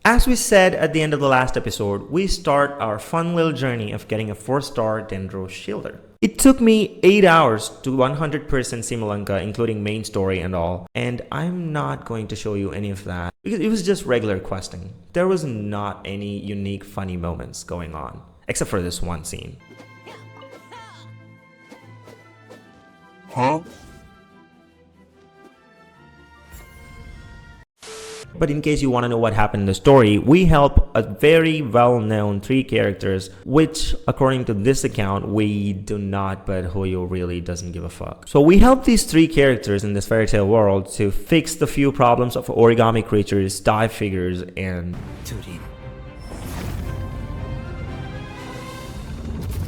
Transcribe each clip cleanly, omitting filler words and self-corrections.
As we said at the end of the last episode, we start our fun little journey of getting a 4-star Dendro Shielder. It took me 8 hours to 100% Simulanka, including main story and all, and I'm not going to show you any of that because it was just regular questing. There was not any unique funny moments going on, except for this one scene. Huh? But in case you want to know what happened in the story, we help a very well-known 3 characters, which according to this account, we do not, but Hoyo really doesn't give a fuck. So we help these 3 characters in this fairy tale world to fix the few problems of origami creatures, dive figures, and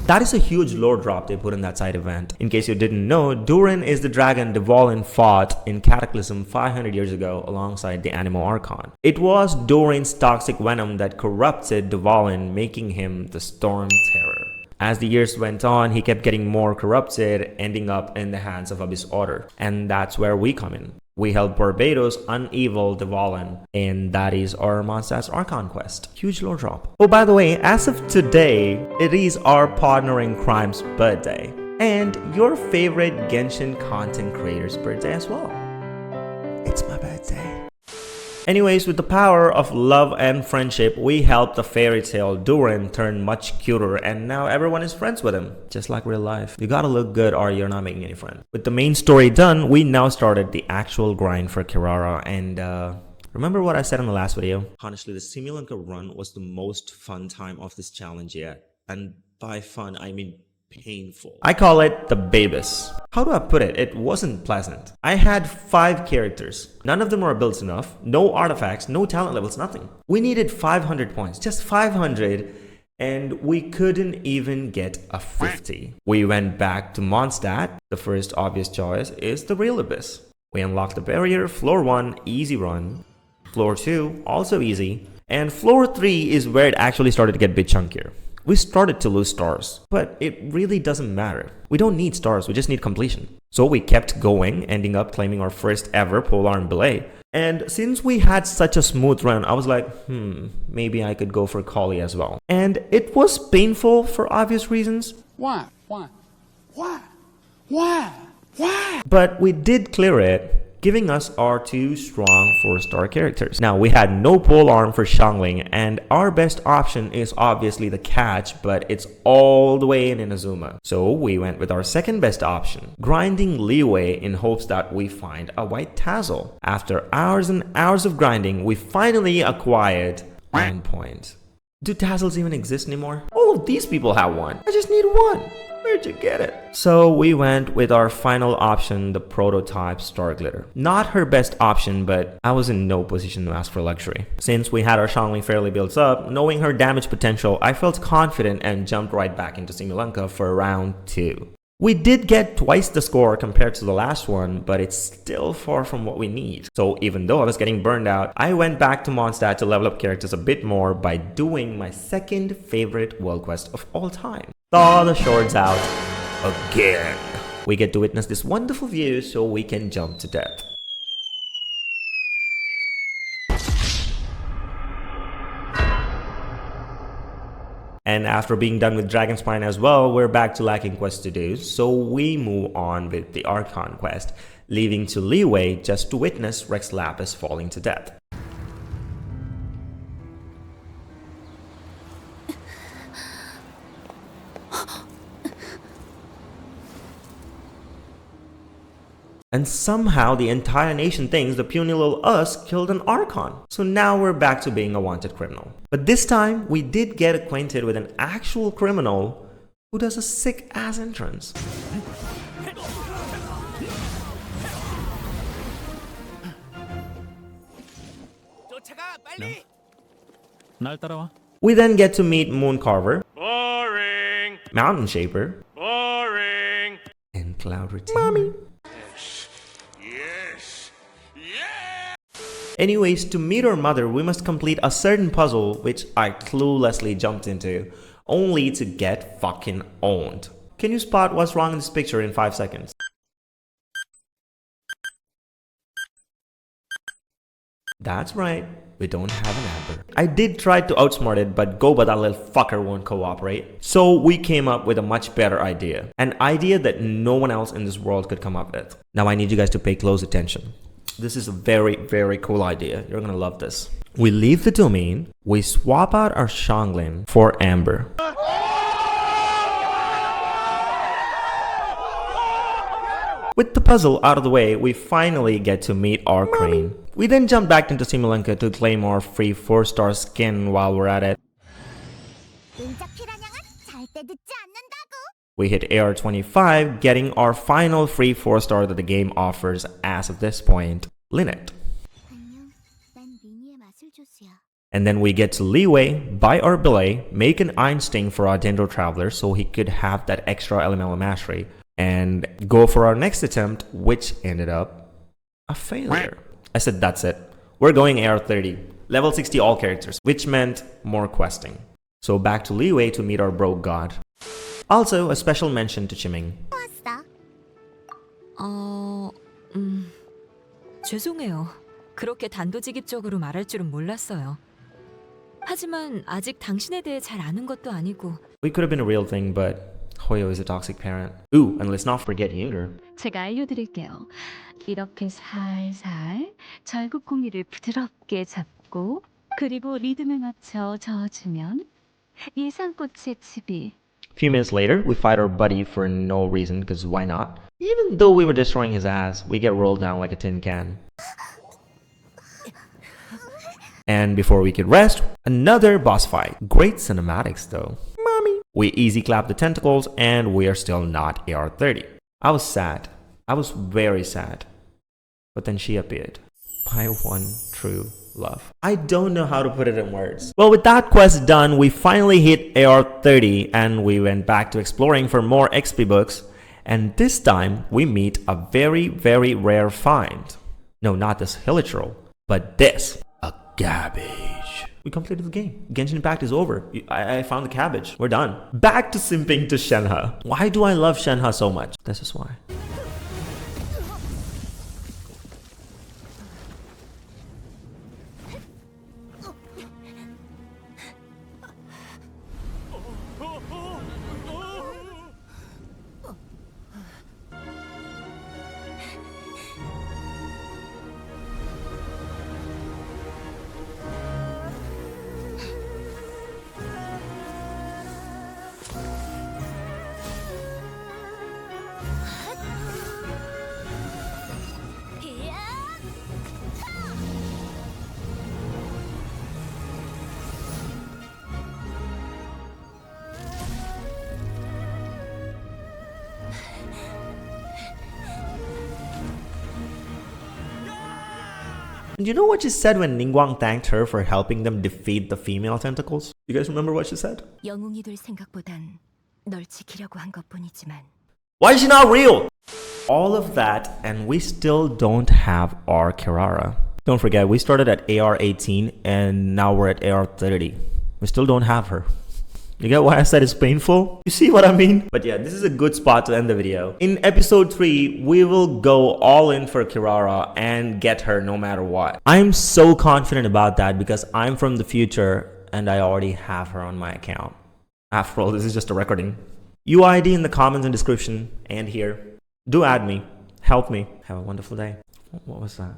that is a huge lore drop they put in that side event. In case you didn't know, Durin is the dragon Dvalin fought in Cataclysm 500 years ago alongside the Anemo Archon. It was Durin's toxic venom that corrupted Dvalin, making him the Storm Terror. As the years went on, he kept getting more corrupted, ending up in the hands of Abyss Order. And that's where we come in. We help Barbados unevel Dvalin, and that is our Mondstadt's Archon quest. Huge lore drop. Oh, by the way, as of today, it is our partner in crime's birthday, and your favorite Genshin content creator's birthday as well. It's my birthday. Anyways, with the power of love and friendship, we helped the fairy tale Durin turn much cuter, and now everyone is friends with him, just like real life. You gotta look good or you're not making any friends. With the main story done, we now started the actual grind for Kirara, and remember what I said in the last video? Honestly, the Simulanka run was the most fun time of this challenge yet, and by fun, I mean painful. I call it the Babus. How do I put it? It wasn't pleasant. I had 5 characters. None of them were built enough. No artifacts, no talent levels, nothing. We needed 500 points, just 500, and we couldn't even get a 50. We went back to Mondstadt. The first obvious choice is the real Abyss. We unlocked the barrier, floor 1, easy run. Floor 2, also easy. And floor 3 is where it actually started to get a bit chunkier. We started to lose stars, but it really doesn't matter. We don't need stars, we just need completion. So we kept going, ending up claiming our first ever polearm belay. And since we had such a smooth run, I was like, maybe I could go for Kali as well. And it was painful for obvious reasons. Why? But we did clear it, giving us our 2 strong 4-star characters. Now, we had no polearm for Xiangling, and our best option is obviously the catch, but it's all the way in Inazuma. So we went with our second best option, grinding Liyue in hopes that we find a white tassel. After hours and hours of grinding, we finally acquired 1 point. Do tassels even exist anymore? All of these people have one. I just need 1. Where'd you get it? So we went with our final option, the prototype Star Glitter. Not her best option, but I was in no position to ask for luxury. Since we had our Xiangling fairly built up, knowing her damage potential, I felt confident and jumped right back into Simulanka for round 2. We did get twice the score compared to the last one, but it's still far from what we need. So even though I was getting burned out, I went back to Mondstadt to level up characters a bit more by doing my second favorite world quest of all time. Thaw the swords out again. We get to witness this wonderful view so we can jump to death. And after being done with Dragon Spine as well, we're back to lacking quests to do, so we move on with the Archon quest, leaving to Liyue just to witness Rex Lapis falling to death. And somehow the entire nation thinks the puny little us killed an Archon. So now we're back to being a wanted criminal. But this time, we did get acquainted with an actual criminal who does a sick-ass entrance. No. We then get to meet Moon Carver, Boring. Mountain Shaper, Boring. and Cloud Routine. Mommy. Yes. Yeah. Anyways, to meet our mother, we must complete a certain puzzle which I cluelessly jumped into, only to get fucking owned. Can you spot what's wrong in this picture in 5 seconds? That's right, we don't have an Amber. I did try to outsmart it, but go but that little fucker won't cooperate. So we came up with a much better idea. An idea that no one else in this world could come up with. Now I need you guys to pay close attention. This is a very, very cool idea. You're gonna love this. We leave the domain, we swap out our Shanglin for Amber. With the puzzle out of the way, we finally get to meet our crane. We then jump back into Simulanka to claim our free 4-star skin while we're at it. We hit AR25, getting our final free 4-star that the game offers as of this point, Linnet. And then we get to Liyue, buy our belay, make an instinct for our Dendro Traveler so he could have that extra elemental mastery, and go for our next attempt, which ended up a failure. I said that's it. We're going AR30, level 60 all characters, which meant more questing. So back to Liyue to meet our broke god. Also, a special mention to Chiming. 죄송해요. 그렇게 단도직입적으로 말할 줄은 몰랐어요. 하지만 아직 당신에 대해 잘 아는 것도 아니고. We could have been a real thing, but Hoyo is a toxic parent. Ooh, and let's not forget Yuger. 제가 알려드릴게요. 이렇게 살살 절구콩이를 부드럽게 잡고 그리고 리듬에 맞춰 저어주면 예상꽃의 칩이. Few minutes later, we fight our buddy for no reason, because why not? Even though we were destroying his ass, we get rolled down like a tin can. And before we could rest, another boss fight. Great cinematics though. Mommy. We easy clap the tentacles and we are still not AR30. I was sad. I was very sad. But then she appeared. My one true love. I don't know how to put it in words. Well, with that quest done, we finally hit AR30 and we went back to exploring for more XP books. And this time we meet a very, very rare find. No, not this Hilichurl, but this. A cabbage. We completed the game. Genshin Impact is over. I found the cabbage. We're done. Back to simping to Shenhe. Why do I love Shenhe so much? This is why. And you know what she said when Ningguang thanked her for helping them defeat the female tentacles? You guys remember what she said? 영웅이 될 생각보단 널 지키려고 한 것뿐이지만. Why is she not real? All of that, and we still don't have our Kirara. Don't forget, we started at AR18 and now we're at AR30. We still don't have her. You get why I said it's painful? You see what I mean? But yeah, this is a good spot to end the video. In episode 3, we will go all in for Kirara and get her no matter what. I'm so confident about that because I'm from the future and I already have her on my account. After all, this is just a recording. UID in the comments and description and here. Do add me. Help me. Have a wonderful day. What was that?